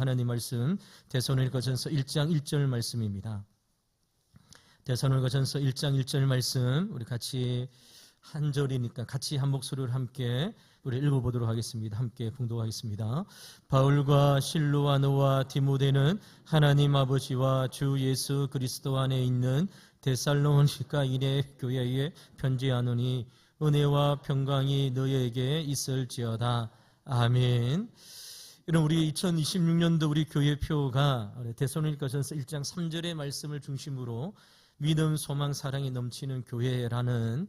하나님 말씀 데살로니가전서 1장 1절 말씀입니다. 데살로니가전서 1장 1절 말씀 우리 같이 한 절이니까 같이 한 목소리로 함께 우리 읽어보도록 하겠습니다. 함께 봉독하겠습니다. 바울과 실로아노와 디모데는 하나님 아버지와 주 예수 그리스도 안에 있는 데살로니가 인의 교회에 편지하노니 은혜와 평강이 너희에게 있을지어다. 아멘. 이런 우리 2026년도 우리 교회표가 데살로니가전서 1장 3절의 말씀을 중심으로 믿음, 소망, 사랑이 넘치는 교회라는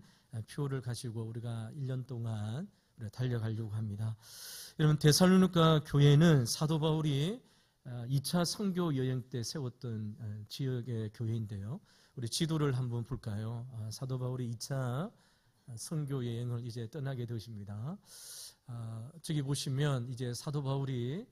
표를 가지고 우리가 1년 동안 달려가려고 합니다. 여러분, 데살로니가 교회는 사도 바울이 2차 선교 여행 때 세웠던 지역의 교회인데요. 우리 지도를 한번 볼까요? 사도 바울이 2차 선교 여행을 이제 떠나게 되십니다. 저기 보시면 이제 사도 바울이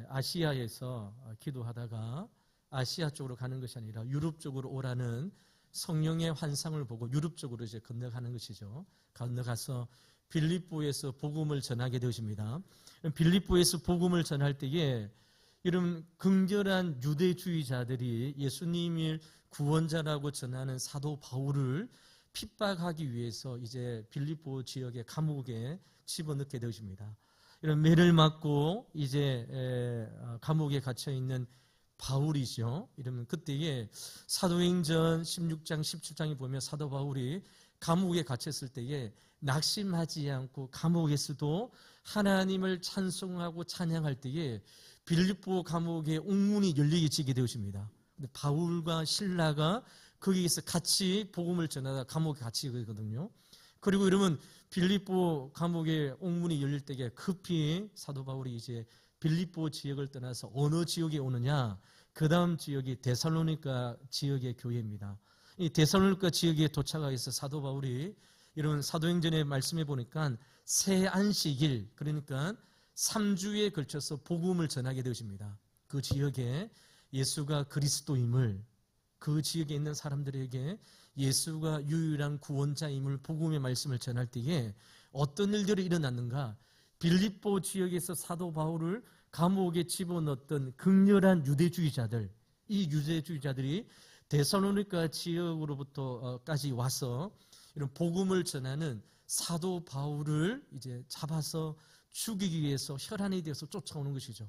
아시아에서 기도하다가 아시아 쪽으로 가는 것이 아니라 유럽 쪽으로 오라는 성령의 환상을 보고 유럽 쪽으로 이제 건너가는 것이죠. 건너가서 빌립보에서 복음을 전하게 되십니다. 빌립보에서 복음을 전할 때에 이런 긍결한 유대주의자들이 예수님을 구원자라고 전하는 사도 바울을 핍박하기 위해서 이제 빌립보 지역의 감옥에 집어넣게 되십니다. 이런 매를 맞고 이제 감옥에 갇혀 있는 바울이죠. 이러면 그때에 사도행전 16장 17장에 보면 사도 바울이 감옥에 갇혔을 때에 낙심하지 않고 감옥에서도 하나님을 찬송하고 찬양할 때에 빌립보 감옥의 옥문이 열리게 되십니다. 근데 바울과 실라가 거기에서 같이 복음을 전하다 감옥에 같이 거든요. 그리고 이러면 빌립보 감옥의 옥문이 열릴 때에 급히 사도 바울이 이제 빌립보 지역을 떠나서 어느 지역에 오느냐? 그 다음 지역이 데살로니가 지역의 교회입니다. 이 데살로니가 지역에 도착해서 사도 바울이 이런 사도행전의 말씀해 보니까 새 안식일, 그러니까 3주에 걸쳐서 복음을 전하게 되십니다. 그 지역에 예수가 그리스도임을, 그 지역에 있는 사람들에게 예수가 유일한 구원자임을 복음의 말씀을 전할 때에 어떤 일들이 일어났는가? 빌립보 지역에서 사도 바울을 감옥에 집어넣었던 극렬한 유대주의자들, 이 유대주의자들이 데살로니가 지역으로부터까지 와서 이런 복음을 전하는 사도 바울을 이제 잡아서 죽이기 위해서 혈안이 되어서 쫓아오는 것이죠.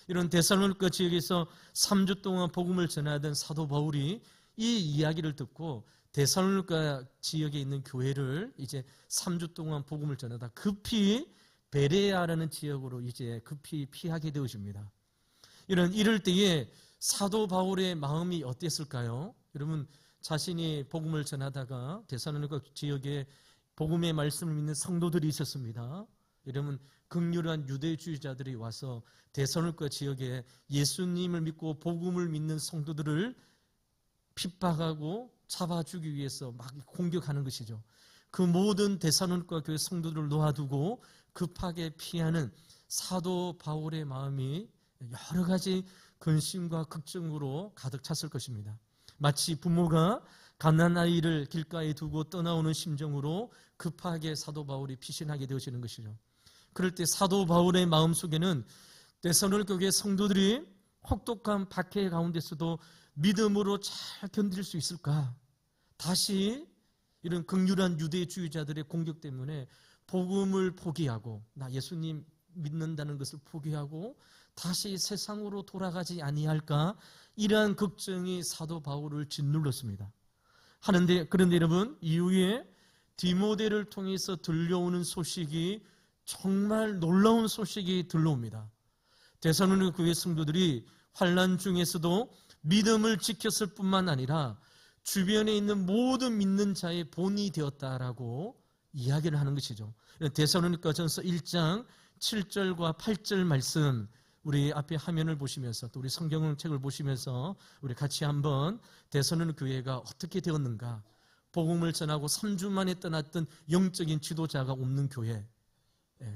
이런 데살로니가 지역에서 3주 동안 복음을 전하던 사도 바울이 이 이야기를 듣고 데살로니가 지역에 있는 교회를 이제 3주 동안 복음을 전하다 급히 베레아라는 지역으로 이제 급히 피하게 되어집니다. 이럴 때에 사도 바울의 마음이 어땠을까요? 여러분, 자신이 복음을 전하다가 데살로니가 지역에 복음의 말씀을 믿는 성도들이 있었습니다. 이러면 극렬한 유대주의자들이 와서 데살로니가 지역에 예수님을 믿고 복음을 믿는 성도들을 핍박하고 잡아주기 위해서 막 공격하는 것이죠. 그 모든 데살로니가 교회 성도들을 놓아두고 급하게 피하는 사도 바울의 마음이 여러 가지 근심과 걱정으로 가득 찼을 것입니다. 마치 부모가 갓난아이를 길가에 두고 떠나오는 심정으로 급하게 사도 바울이 피신하게 되어지는 것이죠. 그럴 때 사도 바울의 마음속에는 데살로니가 교회 성도들이 혹독한 박해 가운데서도 믿음으로 잘 견딜 수 있을까? 다시 이런 극렬한 유대주의자들의 공격 때문에 복음을 포기하고 나 예수님 믿는다는 것을 포기하고 다시 세상으로 돌아가지 아니할까? 이러한 걱정이 사도 바울을 짓눌렀습니다. 그런데 여러분, 이후에 디모데를 통해서 들려오는 소식이 정말 놀라운 소식이 들려옵니다. 데살로니가 교회 성도들이 환난 중에서도 믿음을 지켰을 뿐만 아니라 주변에 있는 모든 믿는 자의 본이 되었다라고 이야기를 하는 것이죠. 데살로니가전서 1장 7절과 8절 말씀, 우리 앞에 화면을 보시면서 또 우리 성경책을 보시면서 우리 같이 한번 데살로니가 교회가 어떻게 되었는가, 복음을 전하고 3주 만에 떠났던 영적인 지도자가 없는 교회,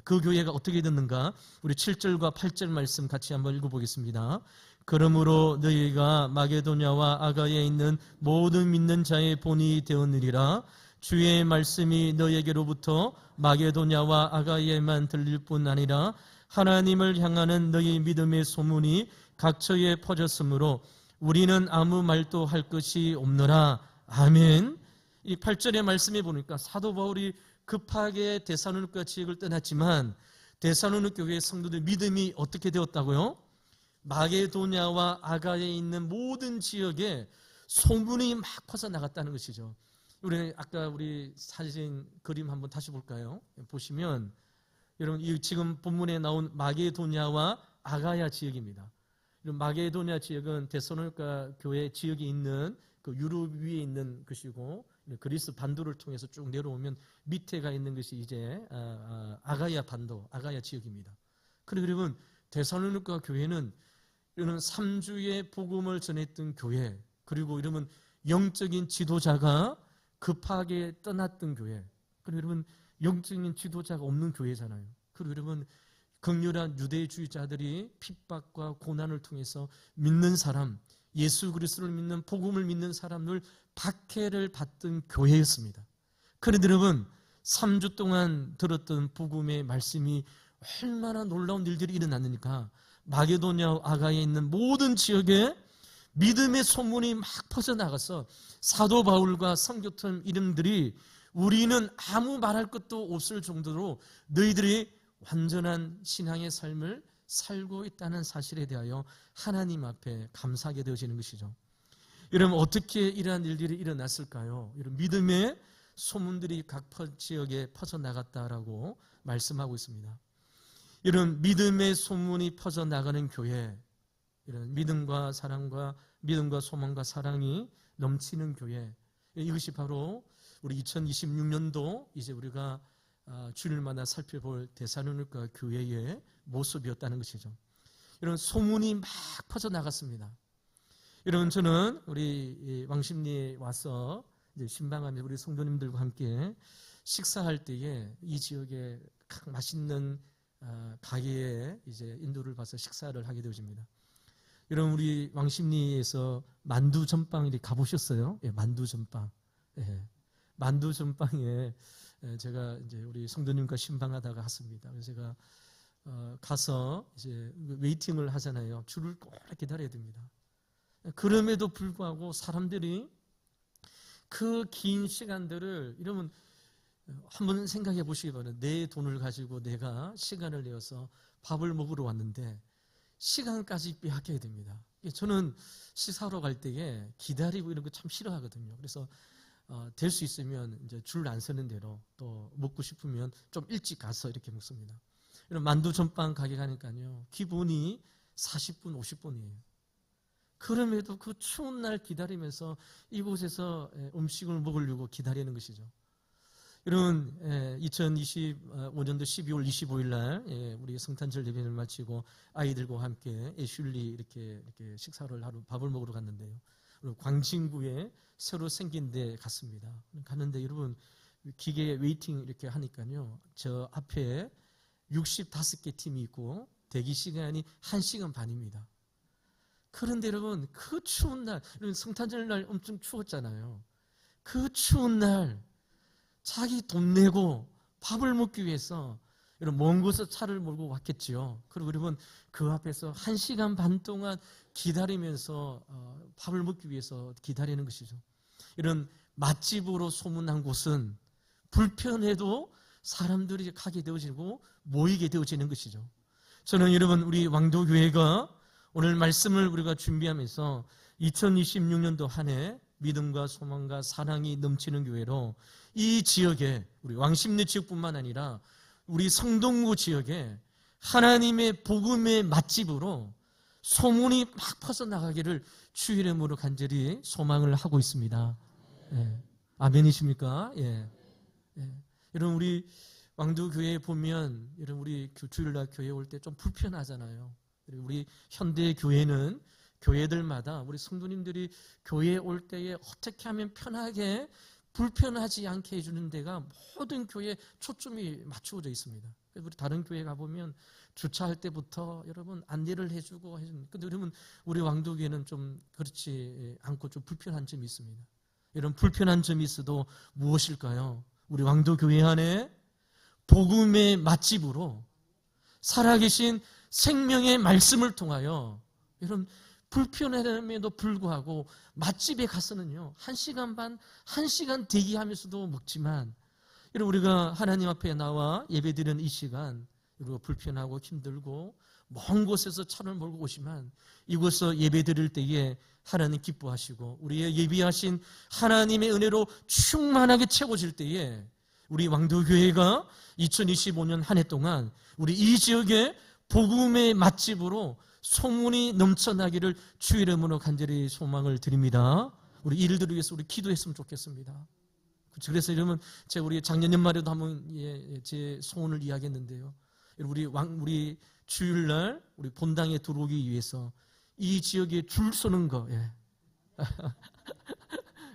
그 교회가 어떻게 됐는가, 우리 7절과 8절 말씀 같이 한번 읽어보겠습니다. 그러므로 너희가 마게도냐와 아가야에 있는 모든 믿는 자의 본이 되었느니라. 주의 말씀이 너희에게로부터 마게도냐와 아가야에만 들릴 뿐 아니라 하나님을 향하는 너희 믿음의 소문이 각처에 퍼졌으므로 우리는 아무 말도 할 것이 없노라. 아멘. 이 8절의 말씀에 보니까 사도 바울이 급하게 데살로니가 지역을 떠났지만 데살로니가 교회의 성도들 믿음이 어떻게 되었다고요? 마게도냐와 아가야에 있는 모든 지역에 소문이 막 퍼져나갔다는 것이죠. 아까 우리 사진 그림 한번 다시 볼까요? 보시면 여러분 이 지금 본문에 나온 마게도냐와 아가야 지역입니다. 마게도냐 지역은 데살로니가 교회 지역이 있는 그 유럽 위에 있는 것이고 그리스 반도를 통해서 쭉 내려오면 밑에가 있는 것이 이제 아가야 반도, 아가야 지역입니다. 그리고 여러분 데살로니가 교회는 이런 3주의 복음을 전했던 교회, 그리고 이러면 영적인 지도자가 급하게 떠났던 교회, 그리고 여러분 영적인 지도자가 없는 교회잖아요. 그리고 여러분 극렬한 유대주의자들이 핍박과 고난을 통해서 믿는 사람, 예수 그리스도를 믿는 복음을 믿는 사람들 박해를 받던 교회였습니다. 그런데 여러분 3주 동안 들었던 복음의 말씀이 얼마나 놀라운 일들이 일어났느니까 마게도냐 아가에 있는 모든 지역에 믿음의 소문이 막 퍼져나가서 사도 바울과 선교팀 이름들이 우리는 아무 말할 것도 없을 정도로 너희들이 완전한 신앙의 삶을 살고 있다는 사실에 대하여 하나님 앞에 감사하게 되어지는 것이죠. 여러분 어떻게 이러한 일들이 일어났을까요? 이런 믿음의 소문들이 각 지역에 퍼져나갔다라고 말씀하고 있습니다. 이런 믿음의 소문이 퍼져나가는 교회, 이런 믿음과 사랑과 믿음과 소망과 사랑이 넘치는 교회, 이것이 바로 우리 2026년도 이제 우리가 주일마다 살펴볼 데살로니가 교회의 모습이었다는 것이죠. 이런 소문이 막 퍼져나갔습니다. 여러분 저는 우리 왕십리에 와서 이제 신방하며 우리 성도님들과 함께 식사할 때에 이 지역에 맛있는 가게에 이제 인도를 봐서 식사를 하게 되어집니다. 여러분 우리 왕십리에서 만두 전빵 이렇게 가보셨어요? 예, 만두 전빵. 예, 만두 전빵에 제가 이제 우리 성도님과 신방하다가 갔습니다. 그래서 제가 가서 이제 웨이팅을 하잖아요. 줄을 꼭 기다려야 됩니다. 그럼에도 불구하고 사람들이 그 긴 시간들을 이러면 한번 생각해 보시기 바랍니다. 내 돈을 가지고 내가 시간을 내어서 밥을 먹으러 왔는데 시간까지 빼앗겨야 됩니다. 저는 식사하러 갈 때에 기다리고 이런 거 참 싫어하거든요. 그래서 될 수 있으면 이제 줄 안 서는 대로 또 먹고 싶으면 좀 일찍 가서 이렇게 먹습니다. 이런 만두 전빵 가게 가니까요. 기본이 40분, 50분이에요. 그럼에도 그 추운 날 기다리면서 이곳에서 음식을 먹으려고 기다리는 것이죠. 여러분 2025년도 12월 25일 날 우리 성탄절 예배를 마치고 아이들과 함께 애슐리 이렇게 식사를 하러 밥을 먹으러 갔는데요. 광진구에 새로 생긴 데 갔습니다. 갔는데 여러분 기계 웨이팅 이렇게 하니까요. 저 앞에 65개 팀이 있고 대기 시간이 1시간 반입니다. 그런데 여러분 그 추운 날, 성탄절 날 엄청 추웠잖아요. 그 추운 날 자기 돈 내고 밥을 먹기 위해서 이런 먼 곳에서 차를 몰고 왔겠지요. 그리고 여러분 그 앞에서 1시간 반 동안 기다리면서 밥을 먹기 위해서 기다리는 것이죠. 이런 맛집으로 소문난 곳은 불편해도 사람들이 가게 되어지고 모이게 되어지는 것이죠. 저는 여러분 우리 왕도교회가 오늘 말씀을 우리가 준비하면서 2026년도 한 해 믿음과 소망과 사랑이 넘치는 교회로 이 지역에 우리 왕십리 지역뿐만 아니라 우리 성동구 지역에 하나님의 복음의 맛집으로 소문이 막 퍼져나가기를 주의 이름으로 간절히 소망을 하고 있습니다. 예. 아멘이십니까? 예. 예. 여러분 우리 왕도교회에 보면 여러분 우리 주일날 교회 올 때 좀 불편하잖아요. 우리 현대 교회는 교회들마다 우리 성도님들이 교회에 올 때에 어떻게 하면 편하게 불편하지 않게 해주는 데가 모든 교회에 초점이 맞추어져 있습니다. 우리 다른 교회 가보면 주차할 때부터 여러분 안내를 해주고 근데 여러분 우리 왕도교회는 좀 그렇지 않고 좀 불편한 점이 있습니다. 이런 불편한 점이 있어도 무엇일까요? 우리 왕도교회 안에 복음의 맛집으로 살아계신 생명의 말씀을 통하여 여러분, 불편함에도 불구하고 맛집에 가서는요, 1시간 반, 1시간 대기하면서도 먹지만, 여러분, 우리가 하나님 앞에 나와 예배드리는 이 시간, 여러분, 불편하고 힘들고 먼 곳에서 차를 몰고 오시면 이곳에서 예배드릴 때에 하나님 기뻐하시고 우리의 예비하신 하나님의 은혜로 충만하게 채워질 때에 우리 왕도교회가 2025년 한 해 동안 우리 이 지역의 복음의 맛집으로 소문이 넘쳐나기를 주의 이름으로 간절히 소망을 드립니다. 우리 이 일들을 위해서 우리 기도했으면 좋겠습니다. 그래서 여러분, 제가 우리 작년 연말에도 한번 제 소원을 이야기했는데요. 우리 주일날 우리 본당에 들어오기 위해서 이 지역에 줄 서는 거, 예.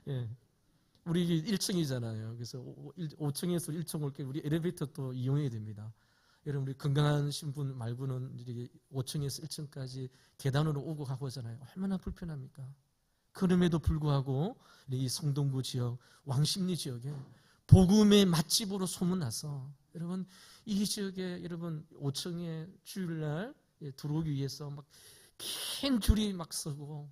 예. 우리 1층이잖아요. 그래서 5층에서 1층 올 때 우리 엘리베이터 또 이용해야 됩니다. 여러분, 우리 건강하신 분 말고는 5층에서 1층까지 계단으로 오고 가고 하잖아요. 얼마나 불편합니까? 그럼에도 불구하고 이 성동구 지역, 왕십리 지역에 복음의 맛집으로 소문나서 여러분, 이 지역에 여러분 5층에 주일날 들어오기 위해서 막 긴 줄이 막 서고,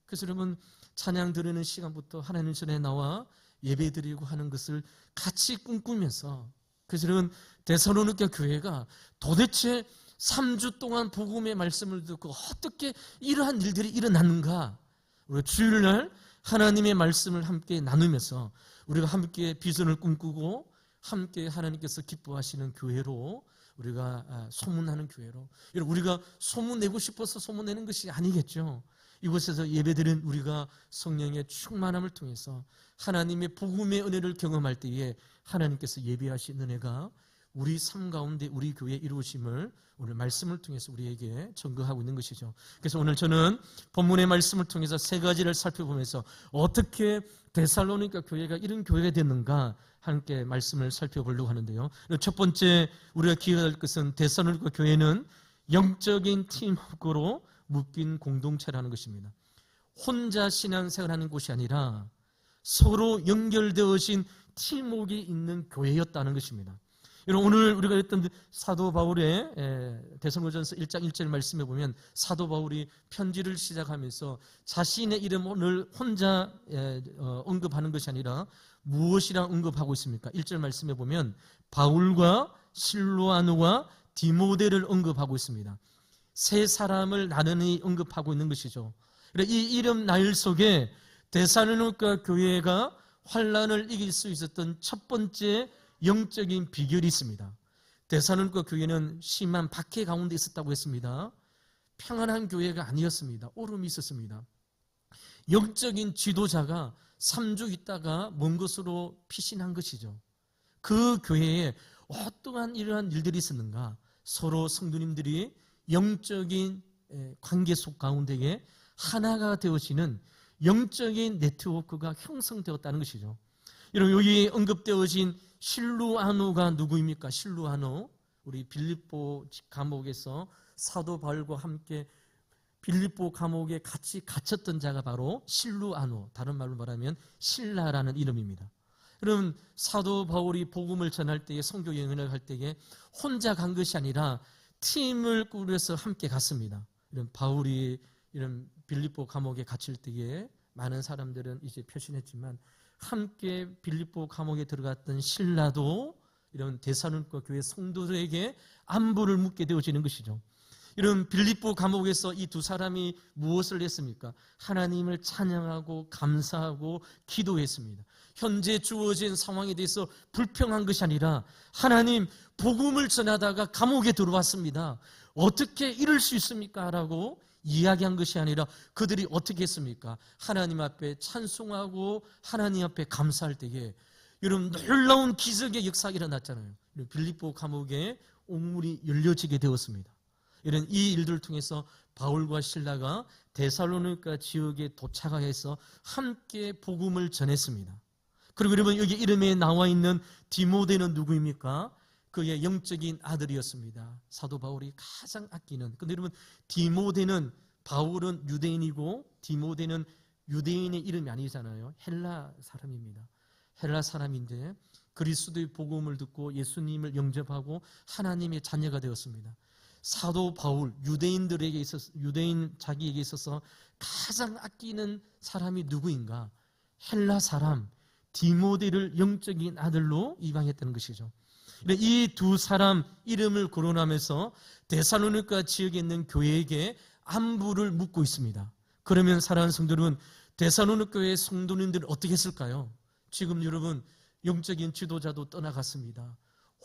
그래서 여러분 찬양 드리는 시간부터 하나님 전에 나와 예배드리고 하는 것을 같이 꿈꾸면서, 그래서 여러분 데살로니가 교회가 도대체 3주 동안 복음의 말씀을 듣고 어떻게 이러한 일들이 일어났는가, 우리가 주일날 하나님의 말씀을 함께 나누면서 우리가 함께 비전을 꿈꾸고 함께 하나님께서 기뻐하시는 교회로 우리가 소문나는 교회로, 우리가 소문내고 싶어서 소문내는 것이 아니겠죠. 이곳에서 예배드린 우리가 성령의 충만함을 통해서 하나님의 복음의 은혜를 경험할 때에 하나님께서 예비하신 은혜가 우리 삶 가운데 우리 교회에 이루어짐을 오늘 말씀을 통해서 우리에게 증거하고 있는 것이죠. 그래서 오늘 저는 본문의 말씀을 통해서 3가지를 살펴보면서 어떻게 데살로니가 교회가 이런 교회가 됐는가 함께 말씀을 살펴보려고 하는데요. 첫 번째 우리가 기억할 것은 데살로니가 교회는 영적인 팀워크로 묶인 공동체라는 것입니다. 혼자 신앙생활하는 곳이 아니라 서로 연결되어진 팀워크가 있는 교회였다는 것입니다. 오늘 우리가 했던 사도 바울의 데살로니가전서 1장 1절 말씀에 보면 사도 바울이 편지를 시작하면서 자신의 이름을 혼자 언급하는 것이 아니라 무엇이라 언급하고 있습니까? 1절 말씀에 보면 바울과 실로아노와 디모데를 언급하고 있습니다. 세 사람을 나란히 언급하고 있는 것이죠. 이 이름 나열 속에 데살로니가 교회가 환난을 이길 수 있었던 첫 번째 영적인 비결이 있습니다. 데살로니가 교회는 심한 박해 가운데 있었다고 했습니다. 평안한 교회가 아니었습니다. 오름이 있었습니다. 영적인 지도자가 3주 있다가 먼 곳으로 피신한 것이죠. 그 교회에 어떠한 이러한 일들이 있었는가? 서로 성도님들이 영적인 관계 속 가운데에 하나가 되어지는 영적인 네트워크가 형성되었다는 것이죠. 여러분, 여기 언급되어진 실루아노가 누구입니까? 실루아노, 우리 빌립보 감옥에서 사도 바울과 함께 빌립보 감옥에 같이 갇혔던 자가 바로 실루아노, 다른 말로 말하면 신라라는 이름입니다. 여러분, 사도 바울이 복음을 전할 때에, 선교 여행을 할 때에 혼자 간 것이 아니라 팀을 꾸려서 함께 갔습니다. 이런 바울이 이런 빌립보 감옥에 갇힐 때에 많은 사람들은 이제 표신했지만 함께 빌립보 감옥에 들어갔던 신라도 이런 데살로니가 교회 성도들에게 안부를 묻게 되어지는 것이죠. 이런 빌립보 감옥에서 이 두 사람이 무엇을 했습니까? 하나님을 찬양하고 감사하고 기도했습니다. 현재 주어진 상황에 대해서 불평한 것이 아니라 하나님, 복음을 전하다가 감옥에 들어왔습니다. 어떻게 이럴 수 있습니까? 라고 이야기한 것이 아니라 그들이 어떻게 했습니까? 하나님 앞에 찬송하고 하나님 앞에 감사할 때에 여러분, 놀라운 기적의 역사가 일어났잖아요. 빌립보 감옥에 옥문이 열려지게 되었습니다. 이런 이 일들을 통해서 바울과 실라가 데살로니가 지역에 도착해서 함께 복음을 전했습니다. 그리고 여러분, 여기 이름에 나와 있는 디모데는 누구입니까? 그의 영적인 아들이었습니다. 사도 바울이 가장 아끼는. 근데 여러분, 디모데는, 바울은 유대인이고 디모데는 유대인의 이름이 아니잖아요. 헬라 사람입니다. 헬라 사람인데 그리스도의 복음을 듣고 예수님을 영접하고 하나님의 자녀가 되었습니다. 사도 바울, 유대인 자기에게 있어서 가장 아끼는 사람이 누구인가? 헬라 사람 디모데를 영적인 아들로 입양했다는 것이죠. 이 두 사람 이름을 거론하면서 데살로니가 지역에 있는 교회에게 안부를 묻고 있습니다. 그러면 사랑하는 성도 여러분, 데살로니가 교회 성도님들은 어떻게 했을까요? 지금 여러분 영적인 지도자도 떠나갔습니다.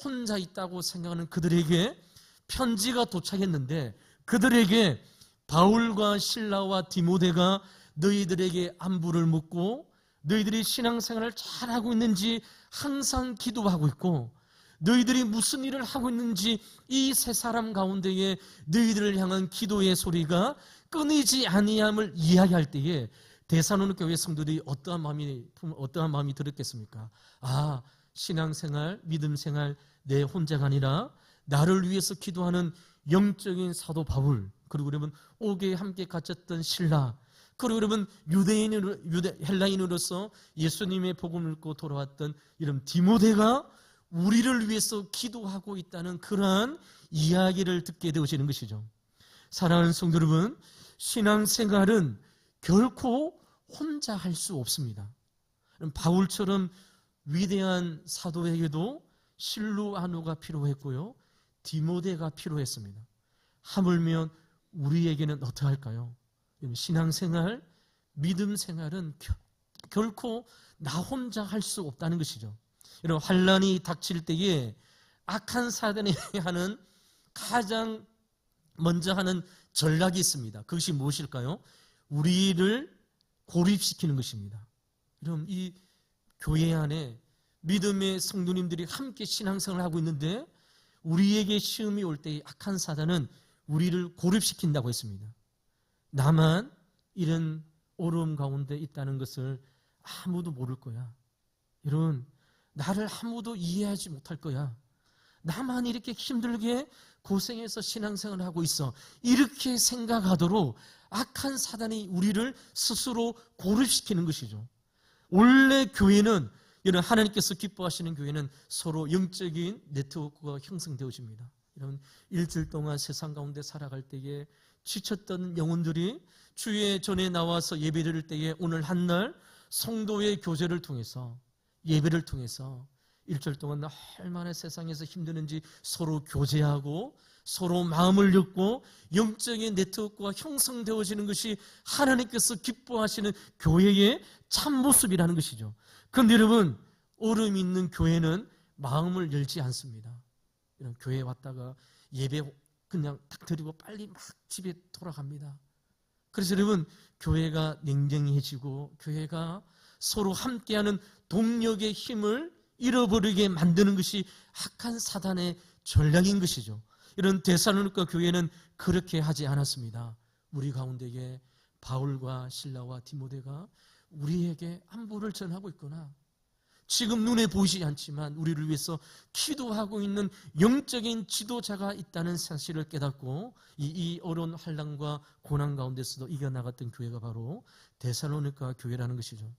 혼자 있다고 생각하는 그들에게 편지가 도착했는데 그들에게 바울과 실라와 디모데가 너희들에게 안부를 묻고 너희들이 신앙생활을 잘하고 있는지 항상 기도하고 있고 너희들이 무슨 일을 하고 있는지 이 세 사람 가운데에 너희들을 향한 기도의 소리가 끊이지 아니함을 이야기할 때에 데살로니가 교회 성도들이 어떠한 마음이 들었겠습니까? 아, 신앙생활, 믿음생활 내 혼자가 아니라 나를 위해서 기도하는 영적인 사도 바울, 그리고 여러분 옥에 함께 갇혔던 신라, 그리고 여러분 헬라인으로서 예수님의 복음을 읽고 돌아왔던 이런 디모데가 우리를 위해서 기도하고 있다는 그러한 이야기를 듣게 되어지는 것이죠. 사랑하는 성도 여러분, 신앙생활은 결코 혼자 할 수 없습니다. 바울처럼 위대한 사도에게도 실루아노가 필요했고요, 디모데가 필요했습니다. 하물며 우리에게는 어떻게 할까요? 신앙생활, 믿음생활은 결코 나 혼자 할 수 없다는 것이죠. 여러분, 환난이 닥칠 때에 악한 사단이 하는 가장 먼저 하는 전략이 있습니다. 그것이 무엇일까요? 우리를 고립시키는 것입니다. 여러분, 이 교회 안에 믿음의 성도님들이 함께 신앙생활을 하고 있는데 우리에게 시험이 올 때 악한 사단은 우리를 고립시킨다고 했습니다. 나만 이런 어려움 가운데 있다는 것을 아무도 모를 거야. 여러분, 나를 아무도 이해하지 못할 거야. 나만 이렇게 힘들게 고생해서 신앙생활을 하고 있어. 이렇게 생각하도록 악한 사단이 우리를 스스로 고립시키는 것이죠. 원래 교회는, 여러분, 하나님께서 기뻐하시는 교회는 서로 영적인 네트워크가 형성되어집니다. 여러분, 일주일 동안 세상 가운데 살아갈 때에 지쳤던 영혼들이 주의 전에 나와서 예배드릴 때에 오늘 한날 성도의 교제를 통해서, 예배를 통해서 일주일 동안 얼마나 세상에서 힘드는지 서로 교제하고 서로 마음을 엮고 영적인 네트워크가 형성되어지는 것이 하나님께서 기뻐하시는 교회의 참모습이라는 것이죠. 그런데 여러분, 어려움이 있는 교회는 마음을 열지 않습니다. 이런 교회에 왔다가 예배 그냥 탁 드리고 빨리 막 집에 돌아갑니다. 그래서 여러분, 교회가 냉정해지고 교회가 서로 함께하는 동력의 힘을 잃어버리게 만드는 것이 악한 사단의 전략인 것이죠. 이런 데살로니가 교회는 그렇게 하지 않았습니다. 우리 가운데에 바울과 실라와 디모데가 우리에게 안부를 전하고 있구나. 지금 눈에 보이지 않지만 우리를 위해서 기도하고 있는 영적인 지도자가 있다는 사실을 깨닫고 이 어려운 환난과 고난 가운데서도 이겨나갔던 교회가 바로 데살로니가 교회라는 것이죠.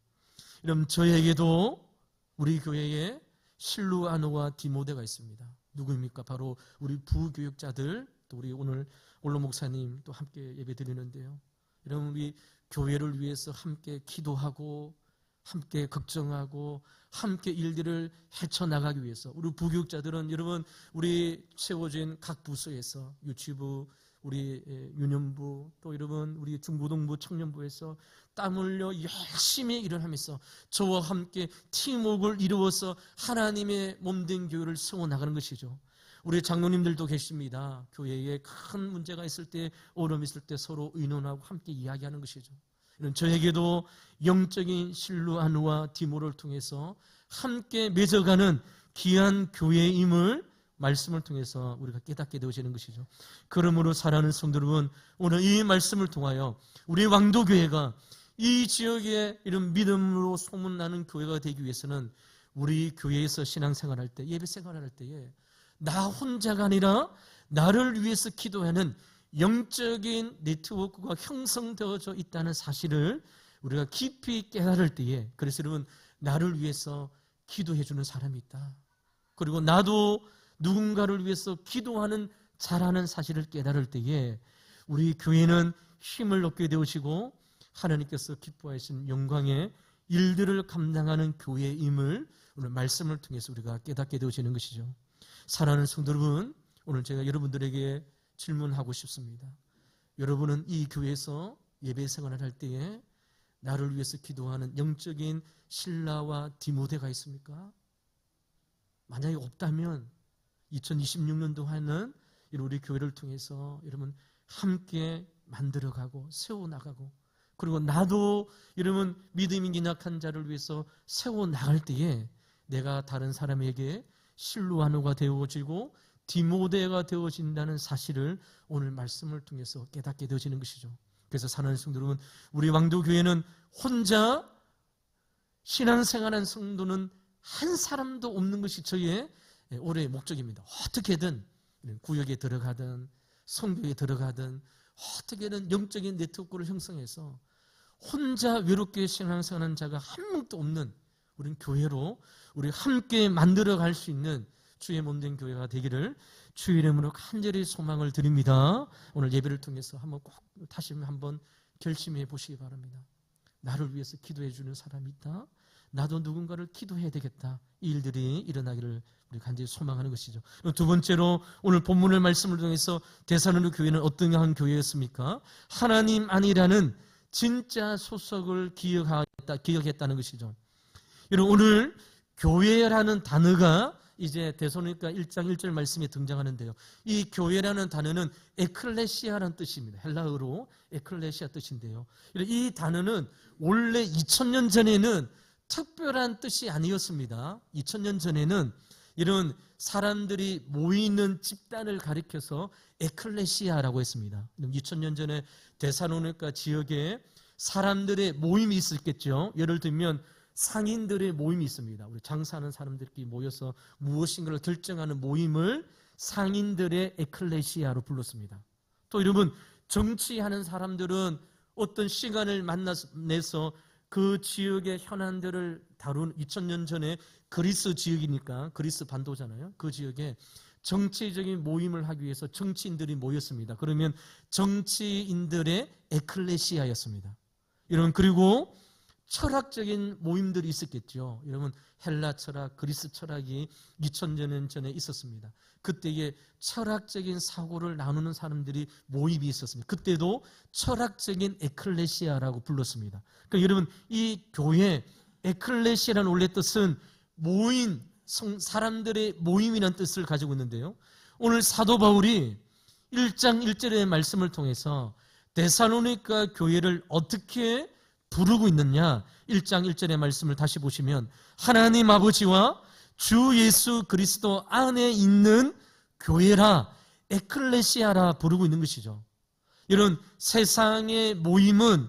그럼 저에게도 우리 교회에 실루아노와 디모데가 있습니다. 누구입니까? 바로 우리 부교육자들, 또 우리 오늘 올로 목사님 또 함께 예배 드리는데요. 여러분, 우리 교회를 위해서 함께 기도하고 함께 걱정하고 함께 일들을 헤쳐나가기 위해서 우리 부교육자들은 여러분, 우리 세워진 각 부서에서 유치부, 우리 유년부, 또 여러분 우리 중고등부, 청년부에서 땀 흘려 열심히 일을 하면서 저와 함께 팀워크를 이루어서 하나님의 몸된 교회를 세워나가는 것이죠. 우리 장로님들도 계십니다. 교회에 큰 문제가 있을 때, 어려움이 있을 때 서로 의논하고 함께 이야기하는 것이죠. 저에게도 영적인 실루아노와 디모를 통해서 함께 맺어가는 귀한 교회임을 말씀을 통해서 우리가 깨닫게 되어지는 것이죠. 그러므로 사랑하는 성도 여러분, 오늘 이 말씀을 통하여 우리 왕도교회가 이 지역에 이런 믿음으로 소문나는 교회가 되기 위해서는 우리 교회에서 신앙생활할 때, 예배생활할 때에 나 혼자가 아니라 나를 위해서 기도하는 영적인 네트워크가 형성되어져 있다는 사실을 우리가 깊이 깨달을 때에, 그래서 여러분, 나를 위해서 기도해 주는 사람이 있다. 그리고 나도 누군가를 위해서 기도하는 잘하는 사실을 깨달을 때에 우리 교회는 힘을 얻게 되어지고 하나님께서 기뻐하시는 영광의 일들을 감당하는 교회임을 오늘 말씀을 통해서 우리가 깨닫게 되어지는 것이죠. 사랑하는 성도 여러분, 오늘 제가 여러분들에게 질문하고 싶습니다. 여러분은 이 교회에서 예배 생활을 할 때에 나를 위해서 기도하는 영적인 실라와 디모데가 있습니까? 만약에 없다면 2026년도 하는 우리 교회를 통해서 여러분 함께 만들어가고 세워나가고, 그리고 나도 여러분 믿음이 연약한 자를 위해서 세워나갈 때에 내가 다른 사람에게 실로아노가 되어지고 디모데가 되어진다는 사실을 오늘 말씀을 통해서 깨닫게 되어지는 것이죠. 그래서 사랑하는 성도 여러분, 우리 왕도교회는 혼자 신앙생활한 성도는 한 사람도 없는 것이 저희의 올해의 목적입니다. 어떻게든 구역에 들어가든 성교에 들어가든 어떻게든 영적인 네트워크를 형성해서 혼자 외롭게 신앙생활하는 자가 한 명도 없는 우리 교회로 우리 함께 만들어갈 수 있는 주의 몸된 교회가 되기를 주의 이름으로 간절히 소망을 드립니다. 오늘 예배를 통해서 한번 꼭 다시 한번 결심해 보시기 바랍니다. 나를 위해서 기도해 주는 사람이 있다. 나도 누군가를 기도해야 되겠다. 이 일들이 일어나기를 우리 간절히 소망하는 것이죠. 두 번째로 오늘 본문의 말씀을 통해서 데살로니가 교회는 어떠한 교회였습니까? 하나님 안이라는 진짜 소속을 기억했다는 것이죠. 여러분, 오늘 교회라는 단어가 이제 데살로니가 1장 1절 말씀에 등장하는데요. 이 교회라는 단어는 에클레시아라는 뜻입니다. 헬라어로 에클레시아 뜻인데요. 이 단어는 원래 2000년 전에는 특별한 뜻이 아니었습니다. 2000년 전에는 이런 사람들이 모이는 집단을 가리켜서 에클레시아라고 했습니다. 2000년 전에 데살로니가 지역에 사람들의 모임이 있었겠죠. 예를 들면 상인들의 모임이 있습니다. 우리 장사하는 사람들끼리 모여서 무엇인가를 결정하는 모임을 상인들의 에클레시아로 불렀습니다. 또 여러분, 정치하는 사람들은 어떤 시간을 내서 그 지역의 현안들을 다룬 2000년 전에 그리스 지역이니까 그리스 반도잖아요. 그 지역에 정치적인 모임을 하기 위해서 정치인들이 모였습니다. 그러면 정치인들의 에클레시아였습니다. 여러분, 그리고 철학적인 모임들이 있었겠죠. 여러분, 헬라 철학, 그리스 철학이 2000년 전에 있었습니다. 그때에 철학적인 사고를 나누는 사람들이 모임이 있었습니다. 그때도 철학적인 에클레시아라고 불렀습니다. 그러니까 여러분, 이 교회 에클레시아라는 원래 뜻은 모임, 사람들의 모임이라는 뜻을 가지고 있는데요. 오늘 사도 바울이 1장 1절의 말씀을 통해서 데살로니가 교회를 어떻게 부르고 있느냐, 1장 1절의 말씀을 다시 보시면 하나님 아버지와 주 예수 그리스도 안에 있는 교회라, 에클레시아라 부르고 있는 것이죠. 이런 세상의 모임은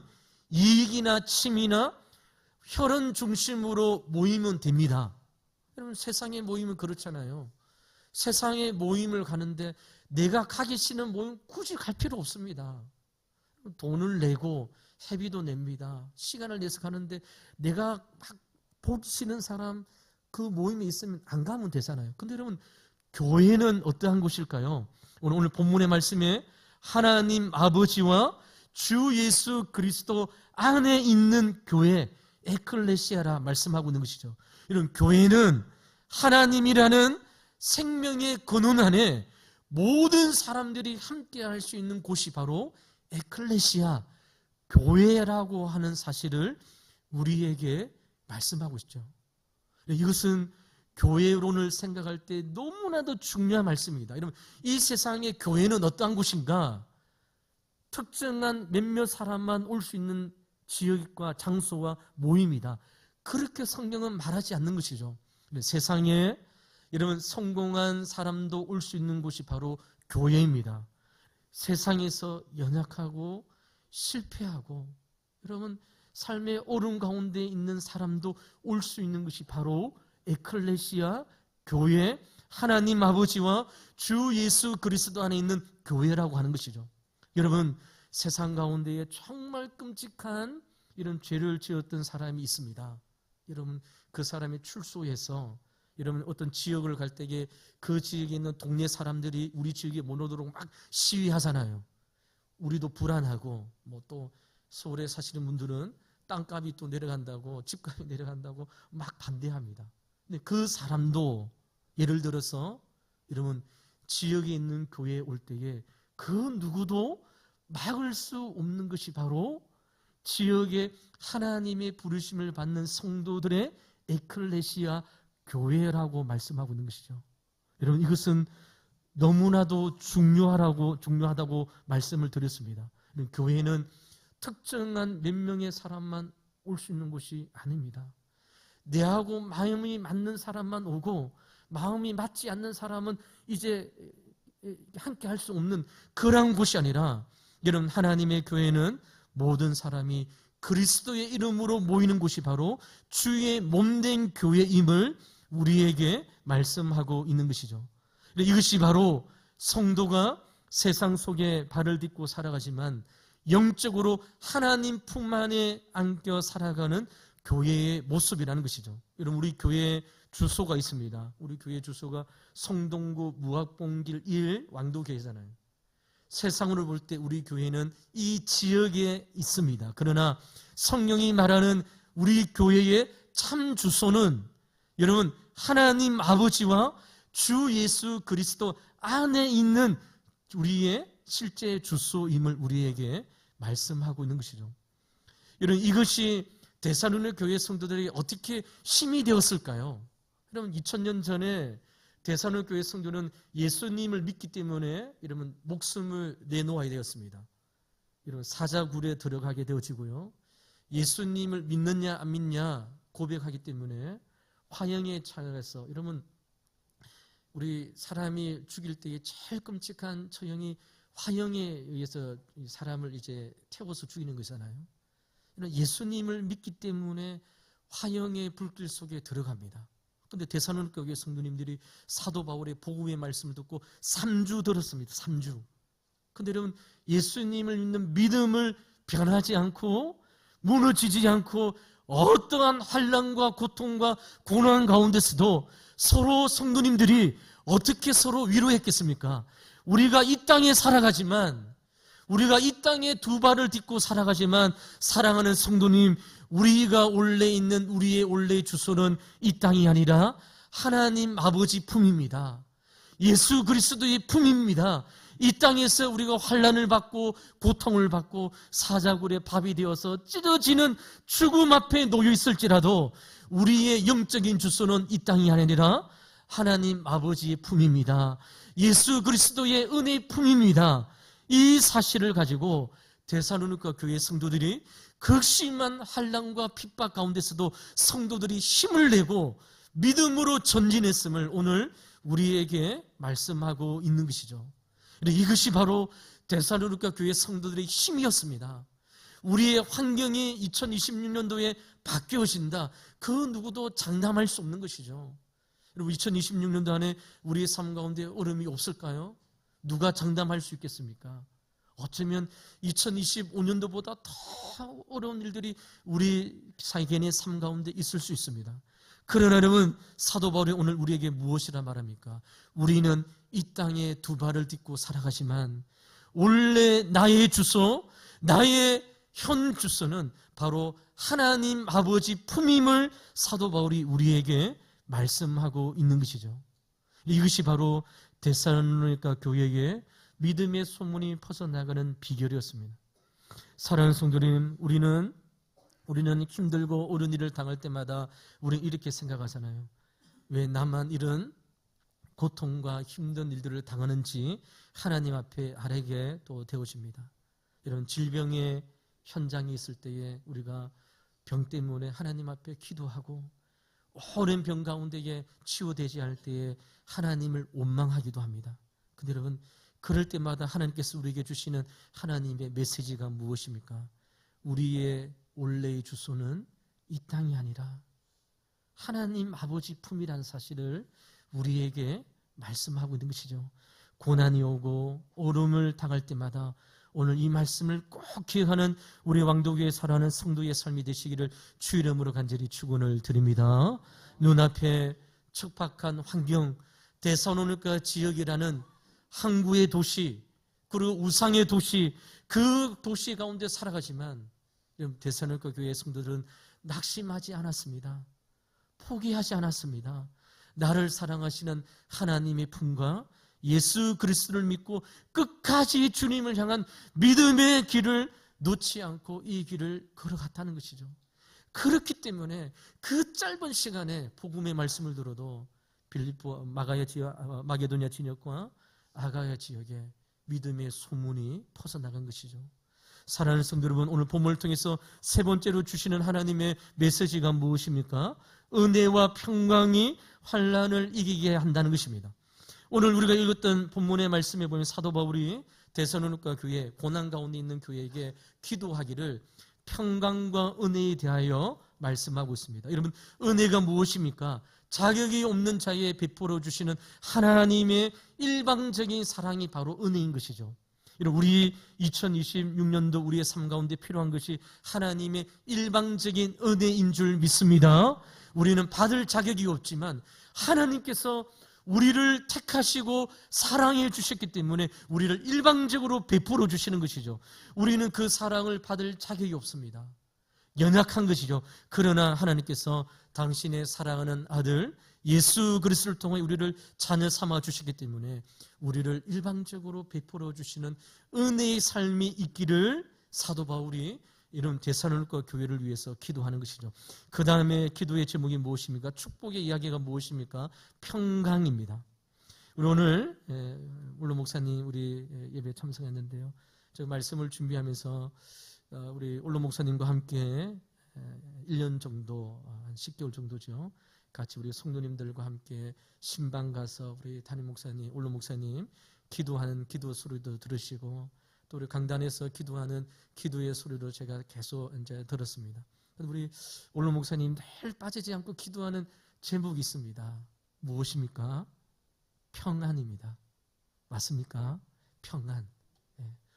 이익이나 취미나 혈연 중심으로 모이면 됩니다. 여러분, 세상의 모임은 그렇잖아요. 세상의 모임을 가는데 내가 가기 싫은 모임 굳이 갈 필요 없습니다. 돈을 내고 회비도 냅니다. 시간을 내서 가는데 내가 막 보기 싫은 사람 그 모임에 있으면 안 가면 되잖아요. 근데 여러분, 교회는 어떠한 곳일까요? 오늘 본문의 말씀에 하나님 아버지와 주 예수 그리스도 안에 있는 교회, 에클레시아라 말씀하고 있는 것이죠. 이런 교회는 하나님이라는 생명의 근원 안에 모든 사람들이 함께 할 수 있는 곳이 바로 에클레시아, 교회라고 하는 사실을 우리에게 말씀하고 있죠. 이것은 교회론을 생각할 때 너무나도 중요한 말씀입니다. 여러분, 이 세상의 교회는 어떠한 곳인가? 특정한 몇몇 사람만 올 수 있는 지역과 장소와 모임이다. 그렇게 성경은 말하지 않는 것이죠. 세상에 여러분, 성공한 사람도 올 수 있는 곳이 바로 교회입니다. 세상에서 연약하고 실패하고 여러분 삶의 어려움 가운데 있는 사람도 올 수 있는 것이 바로 에클레시아, 교회, 하나님 아버지와 주 예수 그리스도 안에 있는 교회라고 하는 것이죠. 여러분, 세상 가운데에 정말 끔찍한 이런 죄를 지었던 사람이 있습니다. 여러분, 그 사람의 출소해서 여러분 어떤 지역을 갈 때에 그 지역에 있는 동네 사람들이 우리 지역에 못 오도록 막 시위하잖아요. 우리도 불안하고 뭐 또 서울에 사시는 분들은 땅값이 또 내려간다고 집값이 내려간다고 막 반대합니다. 근데 그 사람도 예를 들어서 여러분 지역에 있는 교회에 올 때에 그 누구도 막을 수 없는 것이 바로 지역에 하나님의 부르심을 받는 성도들의 에클레시아 교회라고 말씀하고 있는 것이죠. 여러분 이것은 너무나도 중요하다고 말씀을 드렸습니다. 교회는 특정한 몇 명의 사람만 올 수 있는 곳이 아닙니다. 내하고 마음이 맞는 사람만 오고 마음이 맞지 않는 사람은 이제 함께 할 수 없는 그런 곳이 아니라 여러분 하나님의 교회는 모든 사람이 그리스도의 이름으로 모이는 곳이 바로 주의 몸된 교회임을 우리에게 말씀하고 있는 것이죠. 이것이 바로 성도가 세상 속에 발을 딛고 살아가지만 영적으로 하나님 품 안에 안겨 살아가는 교회의 모습이라는 것이죠. 여러분 우리 교회에 주소가 있습니다. 우리 교회 주소가 성동구 무학봉길 1 왕도교회잖아요. 세상으로 볼 때 우리 교회는 이 지역에 있습니다. 그러나 성령이 말하는 우리 교회의 참 주소는 여러분 하나님 아버지와 주 예수 그리스도 안에 있는 우리의 실제 주소임을 우리에게 말씀하고 있는 것이죠. 여러분 이것이 데살로니가 교회 성도들이 어떻게 힘이 되었을까요? 여러분 2000년 전에 데살로니가 교회 성도는 예수님을 믿기 때문에 여러분 목숨을 내놓아야 되었습니다. 여러분 사자굴에 들어가게 되어지고요. 예수님을 믿느냐 안 믿냐 고백하기 때문에 화형에 처해서 여러분 우리 사람이 죽일 때에 제일 끔찍한 처형이 화형에 의해서 사람을 이제 태워서 죽이는 거잖아요. 예수님을 믿기 때문에 화형의 불길 속에 들어갑니다. 그런데 데살로니가 교회 성도님들이 사도 바울의 복음의 말씀을 듣고 3주 들었습니다. 3주. 그런데 여러분 예수님을 믿는 믿음을 변하지 않고 무너지지 않고 어떠한 환난과 고통과 고난 가운데서도 서로 성도님들이 어떻게 서로 위로했겠습니까? 우리가 이 땅에 살아가지만 우리가 이 땅에 두 발을 딛고 살아가지만 사랑하는 성도님 우리가 원래 있는 우리의 원래의 주소는 이 땅이 아니라 하나님 아버지 품입니다. 예수 그리스도의 품입니다. 이 땅에서 우리가 환난을 받고 고통을 받고 사자굴의 밥이 되어서 찢어지는 죽음 앞에 놓여 있을지라도 우리의 영적인 주소는 이 땅이 아니라 하나님 아버지의 품입니다. 예수 그리스도의 은혜의 품입니다. 이 사실을 가지고 데살로니가 교회 성도들이 극심한 환난과 핍박 가운데서도 성도들이 힘을 내고 믿음으로 전진했음을 오늘 우리에게 말씀하고 있는 것이죠. 이것이 바로 데살로니가 교회 성도들의 힘이었습니다. 우리의 환경이 2026년도에 바뀌어진다. 그 누구도 장담할 수 없는 것이죠. 여러분 2026년도 안에 우리의 삶 가운데 어려움이 없을까요? 누가 장담할 수 있겠습니까? 어쩌면 2025년도보다 더 어려운 일들이 우리 개인의 삶 가운데 있을 수 있습니다. 그러나 여러분 사도 바울이 오늘 우리에게 무엇이라 말합니까? 우리는 이 땅에 두 발을 딛고 살아가지만 원래 나의 주소, 나의 현 주소는 바로 하나님 아버지 품임을 사도 바울이 우리에게 말씀하고 있는 것이죠. 이것이 바로 데살로니가 교회의 믿음의 소문이 퍼져나가는 비결이었습니다. 사랑하는 성도님, 우리는 힘들고 어려운 일을 당할 때마다 우리는 이렇게 생각하잖아요. 왜 나만 이런 고통과 힘든 일들을 당하는지 하나님 앞에 아뢰게 또 되어집니다. 이런 질병의 현장이 있을 때에 우리가 병 때문에 하나님 앞에 기도하고 오랜 병 가운데에 치유되지 않을 때에 하나님을 원망하기도 합니다. 근데 여러분 그럴 때마다 하나님께서 우리에게 주시는 하나님의 메시지가 무엇입니까? 우리의 원래의 주소는 이 땅이 아니라 하나님 아버지 품이라는 사실을 우리에게 말씀하고 있는 것이죠. 고난이 오고 어려움을 당할 때마다 오늘 이 말씀을 꼭 기억하는 우리 왕도교에 살아가는 성도의 삶이 되시기를 주 이름으로 간절히 축원을 드립니다. 눈앞에 척박한 환경, 데살로니가 지역이라는 항구의 도시, 그리고 우상의 도시, 그 도시 가운데 살아가지만 데살로니가 교회 성도들은 낙심하지 않았습니다. 포기하지 않았습니다. 나를 사랑하시는 하나님의 품과 예수 그리스도를 믿고 끝까지 주님을 향한 믿음의 길을 놓지 않고 이 길을 걸어갔다는 것이죠. 그렇기 때문에 그 짧은 시간에 복음의 말씀을 들어도 빌립보 마게도냐 진역과 아가야 지역에 믿음의 소문이 퍼져나간 것이죠. 사랑하는 성도 여러분, 오늘 본문을 통해서 세 번째로 주시는 하나님의 메시지가 무엇입니까? 은혜와 평강이 환난을 이기게 한다는 것입니다. 오늘 우리가 읽었던 본문의 말씀에 보면 사도 바울이 데살로니가 교회, 고난 가운데 있는 교회에게 기도하기를 평강과 은혜에 대하여 말씀하고 있습니다. 여러분, 은혜가 무엇입니까? 자격이 없는 자에 베풀어 주시는 하나님의 일방적인 사랑이 바로 은혜인 것이죠. 우리 2026년도 우리의 삶 가운데 필요한 것이 하나님의 일방적인 은혜인 줄 믿습니다. 우리는 받을 자격이 없지만 하나님께서 우리를 택하시고 사랑해 주셨기 때문에 우리를 일방적으로 베풀어 주시는 것이죠. 우리는 그 사랑을 받을 자격이 없습니다. 연약한 것이죠. 그러나 하나님께서 당신의 사랑하는 아들 예수 그리스도를 통해 우리를 자녀 삼아 주시기 때문에 우리를 일방적으로 베풀어 주시는 은혜의 삶이 있기를 사도 바울이 이런 데살로니가 교회를 위해서 기도하는 것이죠. 그 다음에 기도의 제목이 무엇입니까? 축복의 이야기가 무엇입니까? 평강입니다. 우리 오늘 울로 목사님 우리 예배 참석했는데요. 제가 말씀을 준비하면서 우리 울로 목사님과 함께 1년 정도, 한 10개월 정도죠. 같이 우리 성도님들과 함께 신방 가서 우리 담임 목사님, 울로 목사님 기도하는 기도 소리도 들으시고 또 우리 강단에서 기도하는 기도의 소리로 제가 계속 이제 들었습니다. 우리 울로 목사님 늘 빠지지 않고 기도하는 제목이 있습니다. 무엇입니까? 평안입니다. 맞습니까? 평안.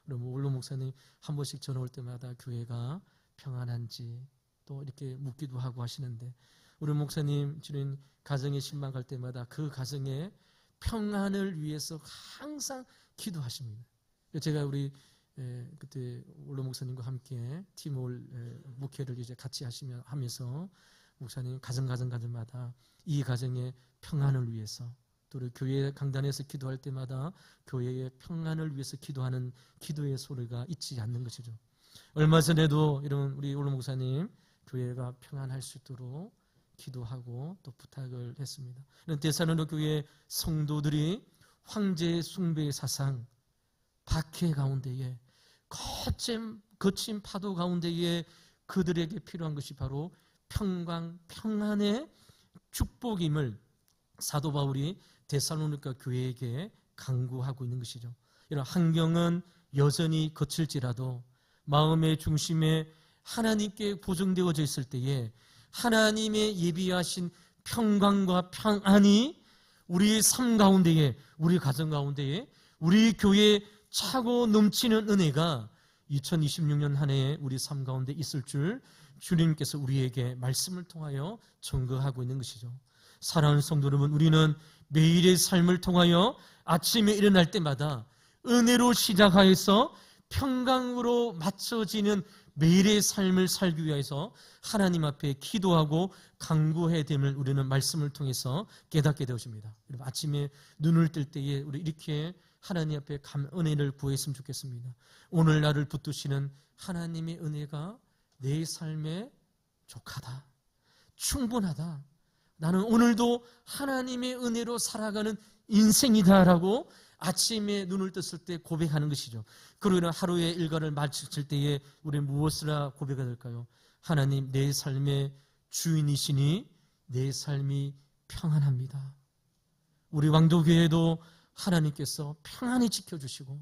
우리 울로 목사님 한 번씩 전화 올 때마다 교회가 평안한지 또 이렇게 묻기도 하고 하시는데 우리 목사님 지금 가정에 신방 갈 때마다 그 가정의 평안을 위해서 항상 기도하십니다. 제가 우리 그때 울로 목사님과 함께 팀을 목회를 이제 같이 하면서 목사님 가정마다 이 가정의 평안을 위해서 또 우리 교회 강단에서 기도할 때마다 교회의 평안을 위해서 기도하는 기도의 소리가 있지 않는 것이죠. 얼마 전에도 이런 우리 울로 목사님 교회가 평안할 수 있도록 기도하고 또 부탁을 했습니다. 데살로니가 교회 성도들이 황제 숭배의 사상, 박해 가운데에 거친 파도 가운데에 그들에게 필요한 것이 바로 평강, 평안의 축복임을 사도 바울이 데살로니가 교회에게 강구하고 있는 것이죠. 이런 환경은 여전히 거칠지라도 마음의 중심에 하나님께 보정되어져 있을 때에 하나님의 예비하신 평강과 평안이 우리 삶 가운데에, 우리 가정 가운데에, 우리 교회에 차고 넘치는 은혜가 2026년 한 해에 우리 삶 가운데 있을 줄 주님께서 우리에게 말씀을 통하여 증거하고 있는 것이죠. 사랑하는 성도 여러분, 우리는 매일의 삶을 통하여 아침에 일어날 때마다 은혜로 시작하여서 평강으로 맞춰지는 매일의 삶을 살기 위해서 하나님 앞에 기도하고 간구해야 됨을 우리는 말씀을 통해서 깨닫게 되어집니다. 여러분, 아침에 눈을 뜰 때에 우리 이렇게 하나님 앞에 은혜를 구했으면 좋겠습니다. 오늘 나를 붙드시는 하나님의 은혜가 내 삶에 족하다, 충분하다, 나는 오늘도 하나님의 은혜로 살아가는 인생이다라고 아침에 눈을 떴을 때 고백하는 것이죠. 그러나 하루의 일과를 마칠 때에 우리는 무엇을 고백해야 될까요? 하나님, 내 삶의 주인이시니 내 삶이 평안합니다. 우리 왕도교회도 하나님께서 평안히 지켜주시고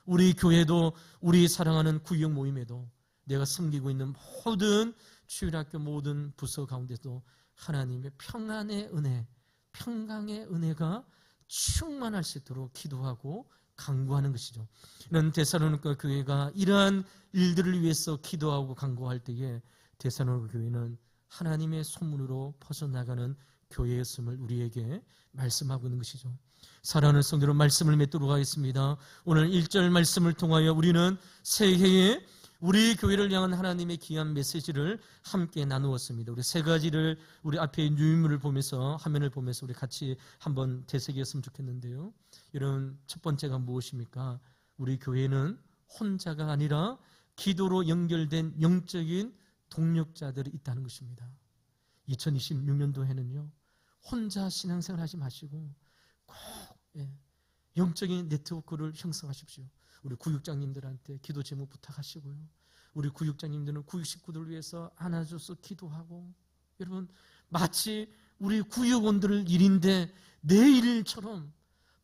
우리 교회도 우리 사랑하는 구역 모임에도 내가 섬기고 있는 모든 주일학교 모든 부서 가운데도 하나님의 평안의 은혜, 평강의 은혜가 충만할 수 있도록 기도하고 간구하는 것이죠. 이런 데살로니가 교회가 이러한 일들을 위해서 기도하고 간구할 때에 데살로니가 교회는 하나님의 소문으로 퍼져나가는 교회였음을 우리에게 말씀하고 있는 것이죠. 사랑하는 성도들, 말씀을 맺도록 하겠습니다. 오늘 1절 말씀을 통하여 우리는 새해에 우리 교회를 향한 하나님의 귀한 메시지를 함께 나누었습니다. 우리 세 가지를 우리 앞에 있는 유인물을 보면서, 화면을 보면서 우리 같이 한번 되새겼으면 좋겠는데요. 여러분, 첫 번째가 무엇입니까? 우리 교회는 혼자가 아니라 기도로 연결된 영적인 동력자들이 있다는 것입니다. 2026년도에는요, 혼자 신앙생활 하지 마시고 꼭 영적인 네트워크를 형성하십시오. 우리 구육장님들한테 기도 제목 부탁하시고요. 우리 구육장님들은 구육 식구들을 위해서 안아줘서 기도하고, 여러분, 마치 우리 구육원들 일인데 내 일처럼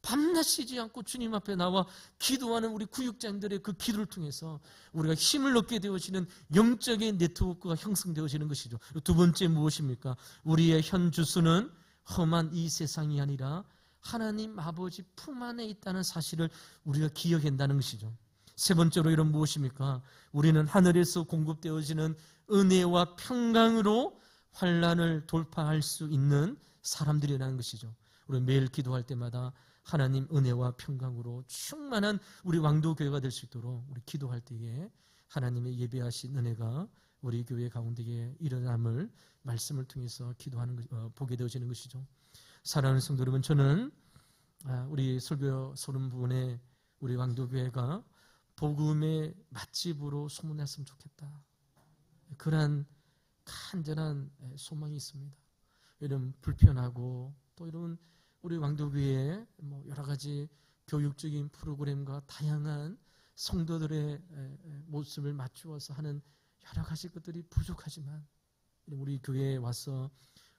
밤낮 쉬지 않고 주님 앞에 나와 기도하는 우리 구육장들의 그 기도를 통해서 우리가 힘을 얻게 되어지는 영적인 네트워크가 형성되어지는 것이죠. 두 번째 무엇입니까? 우리의 현 주소는 험한 이 세상이 아니라 하나님 아버지 품 안에 있다는 사실을 우리가 기억한다는 것이죠. 세 번째로 이런 무엇입니까? 우리는 하늘에서 공급되어지는 은혜와 평강으로 환난을 돌파할 수 있는 사람들이라는 것이죠. 우리 매일 기도할 때마다 하나님 은혜와 평강으로 충만한 우리 왕도교회가 될 수 있도록 우리 기도할 때에 하나님의 예배하신 은혜가 우리 교회 가운데에 일어남을 말씀을 통해서 기도하는 보게 되어지는 것이죠. 사랑하는 성도 여러분, 저는 우리 설교 소름 부분에 우리 왕도교회가 복음의 맛집으로 소문났으면 좋겠다. 그러한 간절한 소망이 있습니다. 이런 불편하고 또 이런 우리 왕도교회에 여러 가지 교육적인 프로그램과 다양한 성도들의 모습을 맞추어서 하는 여러 가지 것들이 부족하지만 우리 교회에 와서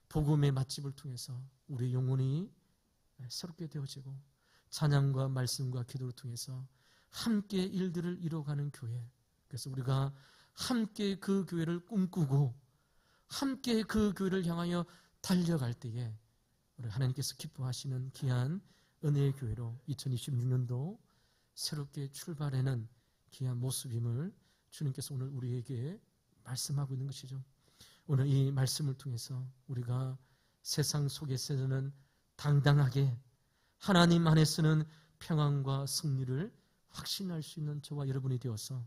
복음의 맛집을 통해서 우리 영혼이 새롭게 되어지고 찬양과 말씀과 기도를 통해서 함께 일들을 이뤄가는 교회, 그래서 우리가 함께 그 교회를 꿈꾸고 함께 그 교회를 향하여 달려갈 때에 우리 하나님께서 기뻐하시는 귀한 은혜의 교회로 2026년도 새롭게 출발하는 귀한 모습임을 주님께서 오늘 우리에게 말씀하고 있는 것이죠. 오늘 이 말씀을 통해서 우리가 세상 속에서는 당당하게 하나님 안에서는 평안과 승리를 확신할 수 있는 저와 여러분이 되어서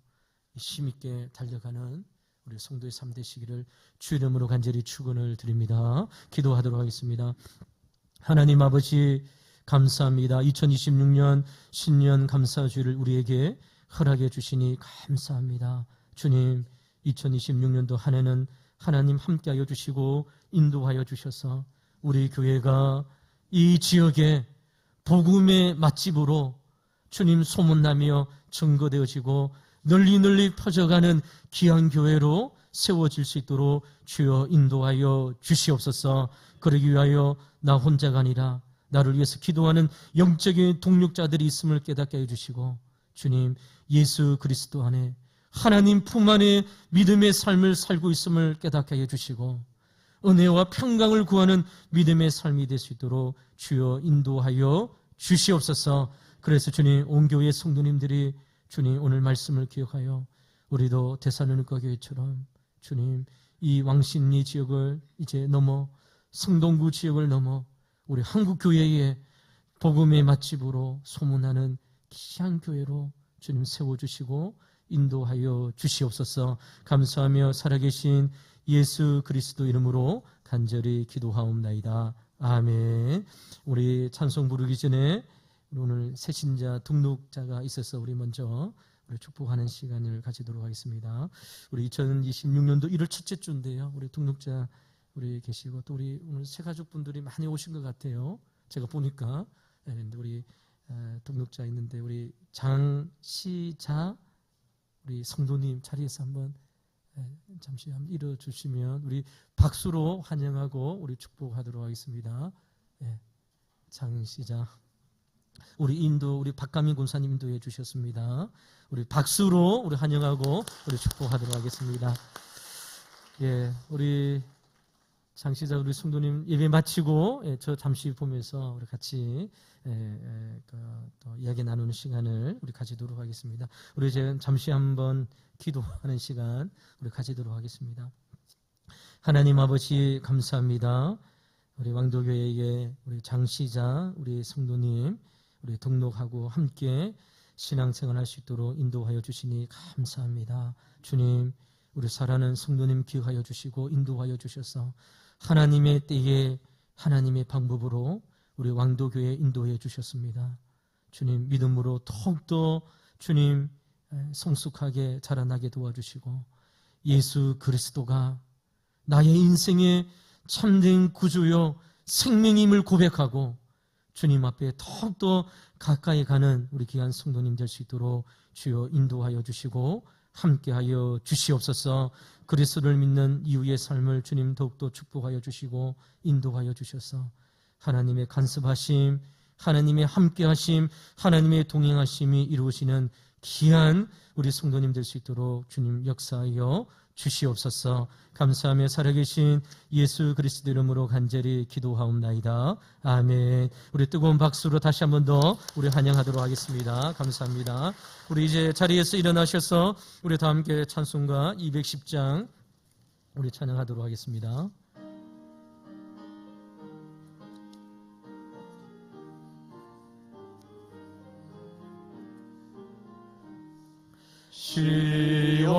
힘있게 달려가는 우리 성도의 삶 되시기를 주 이름으로 간절히 축원을 드립니다. 기도하도록 하겠습니다. 하나님 아버지, 감사합니다. 2026년 신년 감사주일을 우리에게 허락해 주시니 감사합니다. 주님, 2026년도 한 해는 하나님 함께하여 주시고 인도하여 주셔서 우리 교회가 이 지역에 복음의 맛집으로 주님 소문나며 증거되어지고 널리 퍼져가는 귀한 교회로 세워질 수 있도록 주여 인도하여 주시옵소서. 그러기 위하여 나 혼자가 아니라 나를 위해서 기도하는 영적인 동력자들이 있음을 깨닫게 해주시고, 주님, 예수 그리스도 안에 하나님 품 안에 믿음의 삶을 살고 있음을 깨닫게 해주시고 은혜와 평강을 구하는 믿음의 삶이 될 수 있도록 주여 인도하여 주시옵소서. 그래서 주님, 온 교회 성도님들이 주님 오늘 말씀을 기억하여 우리도 데살로니가 교회처럼 주님 이 왕십리 지역을 이제 넘어 성동구 지역을 넘어 우리 한국 교회의 복음의 맛집으로 소문나는 귀한 교회로 주님 세워주시고 인도하여 주시옵소서. 감사하며 살아계신 예수 그리스도 이름으로 간절히 기도하옵나이다. 아멘. 우리 찬송 부르기 전에 오늘 새신자 등록자가 있어서 우리 먼저 우리 축복하는 시간을 가지도록 하겠습니다. 우리 2026년도 1월 첫째 주인데요. 우리 등록자 우리 계시고 또 우리 오늘 새가족분들이 많이 오신 것 같아요. 제가 보니까 우리 등록자 있는데 우리 장시자 우리 성도님 자리에서 한번 잠시 한번 일어주시면 우리 박수로 환영하고 우리 축복하도록 하겠습니다. 장시자 우리 인도 우리 박가민 권사님 인도해 주셨습니다. 우리 박수로 우리 환영하고 우리 축복하도록 하겠습니다. 우리 장시자 우리 성도님 예배 마치고 저 잠시 보면서 우리 같이 또 이야기 나누는 시간을 우리 가지도록 하겠습니다. 우리 이제 잠시 한번 기도하는 시간 우리 가지도록 하겠습니다. 하나님 아버지 감사합니다. 우리 왕도교회에 우리 장시자, 우리 성도님, 우리 등록하고 함께 신앙생활할 수 있도록 인도하여 주시니 감사합니다. 주님, 우리 사랑하는 성도님 기억하여 주시고 인도하여 주셔서 하나님의 때에 하나님의 방법으로 우리 왕도교회 인도해 주셨습니다. 주님, 믿음으로 더욱더 주님 성숙하게 자라나게 도와주시고 예수 그리스도가 나의 인생의 참된 구주요 생명임을 고백하고 주님 앞에 더욱더 가까이 가는 우리 귀한 성도님 될 수 있도록 주여 인도하여 주시고 함께하여 주시옵소서. 그리스도를 믿는 이후의 삶을 주님 더욱더 축복하여 주시고 인도하여 주셔서 하나님의 간섭하심, 하나님의 함께하심, 하나님의 동행하심이 이루어지는 귀한 우리 성도님 될 수 있도록 주님 역사하여 주시옵소서. 감사하며 살아계신 예수 그리스도 이름으로 간절히 기도하옵나이다. 아멘. 우리 뜨거운 박수로 다시 한 번 더 우리 환영하도록 하겠습니다. 감사합니다. 우리 이제 자리에서 일어나셔서 우리 다 함께 찬송가 210장 우리 찬양하도록 하겠습니다.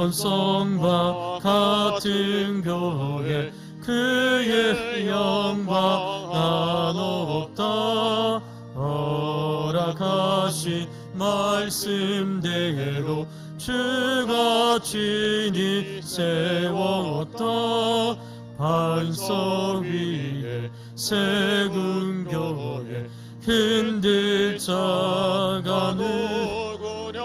시온성과 같은 교회 그의 영광 나눴다. 허락하신 말씀대로 주가 친히 세웠다. 반석 위에 세운 교회 흔들 자가 누구냐.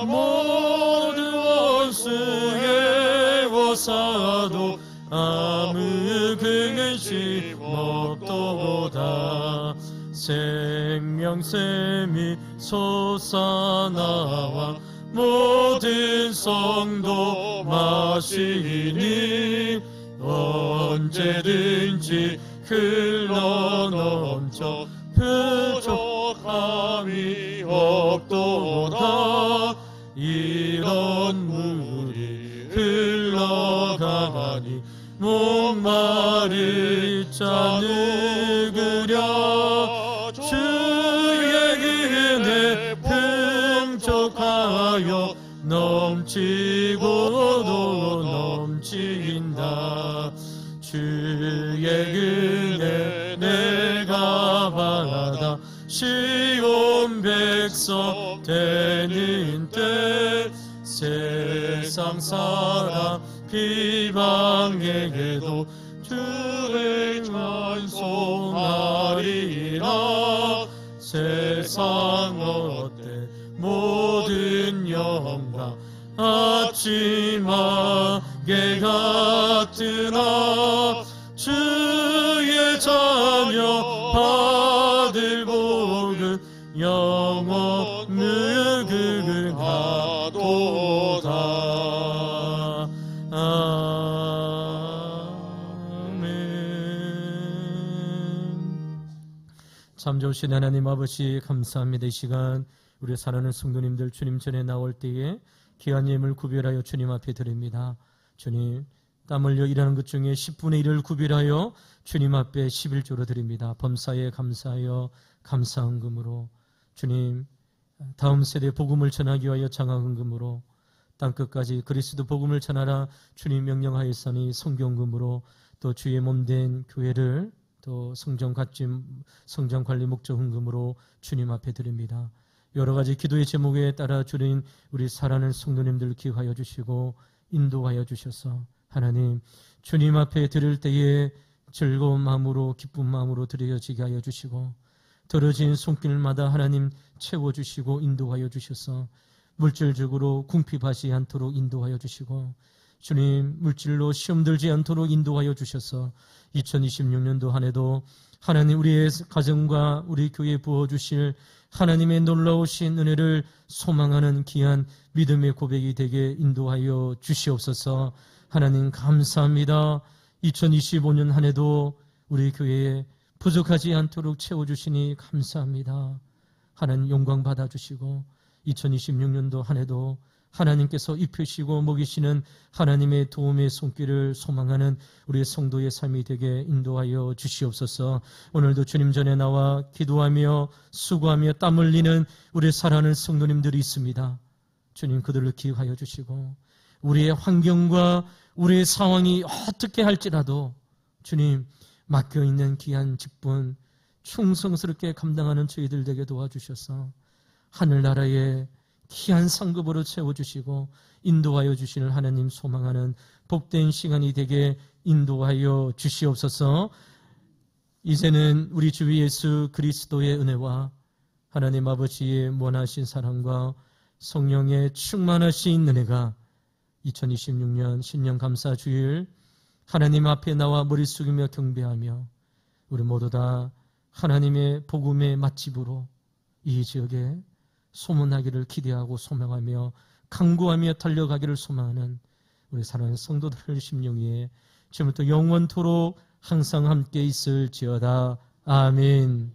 모든 원수의 워사도 아무 근심 없도다. 생명샘이 솟아나와 모든 성도 마시니 언제든지 흘러넘쳐 부족함이 없도다. 이런 물이 흘러가니 목마를 자 누구랴. 주의 은혜 풍족하여 넘치고도 넘친다. 주의 은혜 내가 받아 시온 백성 되는 때 세상 사람 비방에게도 주의 찬송하리라. 세상 어때 모든 영광 아침하게 같으나 주의 자녀 받을 복은 영원 무궁하도다. 아멘. 참 좋으신 하나님 아버지 감사합니다. 이 시간 우리 사랑하는 성도님들 주님 전에 나올 때에 귀한 예물 구별하여 주님 앞에 드립니다. 주님 땀 흘려 일하는 것 중에 10분의 1을 구별하여 주님 앞에 11조로 드립니다. 범사에 감사하여 감사헌금으로 주님 다음 세대 복음을 전하기 위하여 장학헌금으로 땅끝까지 그리스도 복음을 전하라 주님 명령하였으니 성경금으로 또 주의 몸된 교회를 또 성전관리 목적 헌금으로 주님 앞에 드립니다. 여러 가지 기도의 제목에 따라 주님 우리 사랑하는 성도님들 기억하여 주시고 인도하여 주셔서 하나님 주님 앞에 드릴 때에 즐거운 마음으로 기쁜 마음으로 드려지게 하여 주시고 들어진 손길마다 하나님 채워주시고 인도하여 주셔서 물질적으로 궁핍하지 않도록 인도하여 주시고 주님 물질로 시험 들지 않도록 인도하여 주셔서 2026년도 한 해도 하나님 우리의 가정과 우리 교회에 부어주실 하나님의 놀라우신 은혜를 소망하는 귀한 믿음의 고백이 되게 인도하여 주시옵소서. 하나님 감사합니다. 2025년 한 해도 우리 교회에 부족하지 않도록 채워주시니 감사합니다. 하나님 영광 받아주시고 2026년도 한 해도 하나님께서 입히시고 먹이시는 하나님의 도움의 손길을 소망하는 우리 성도의 삶이 되게 인도하여 주시옵소서. 오늘도 주님 전에 나와 기도하며 수고하며 땀 흘리는 우리 사랑하는 성도님들이 있습니다. 주님 그들을 기억하여 주시고 우리의 환경과 우리의 상황이 어떻게 할지라도 주님 맡겨있는 귀한 직분 충성스럽게 감당하는 저희들 되게 도와주셔서 하늘나라의 귀한 상급으로 채워주시고 인도하여 주시는 하나님 소망하는 복된 시간이 되게 인도하여 주시옵소서. 이제는 우리 주 예수 그리스도의 은혜와 하나님 아버지의 무한하신 사랑과 성령의 충만하신 은혜가 2026년 신년 감사 주일 하나님 앞에 나와 머리 숙이며 경배하며 우리 모두 다 하나님의 복음의 맛집으로 이 지역에 소문나기를 기대하고 소망하며 강구하며 달려가기를 소망하는 우리 사랑하는 성도들 심령 위에 지금부터 영원토록 항상 함께 있을지어다. 아멘.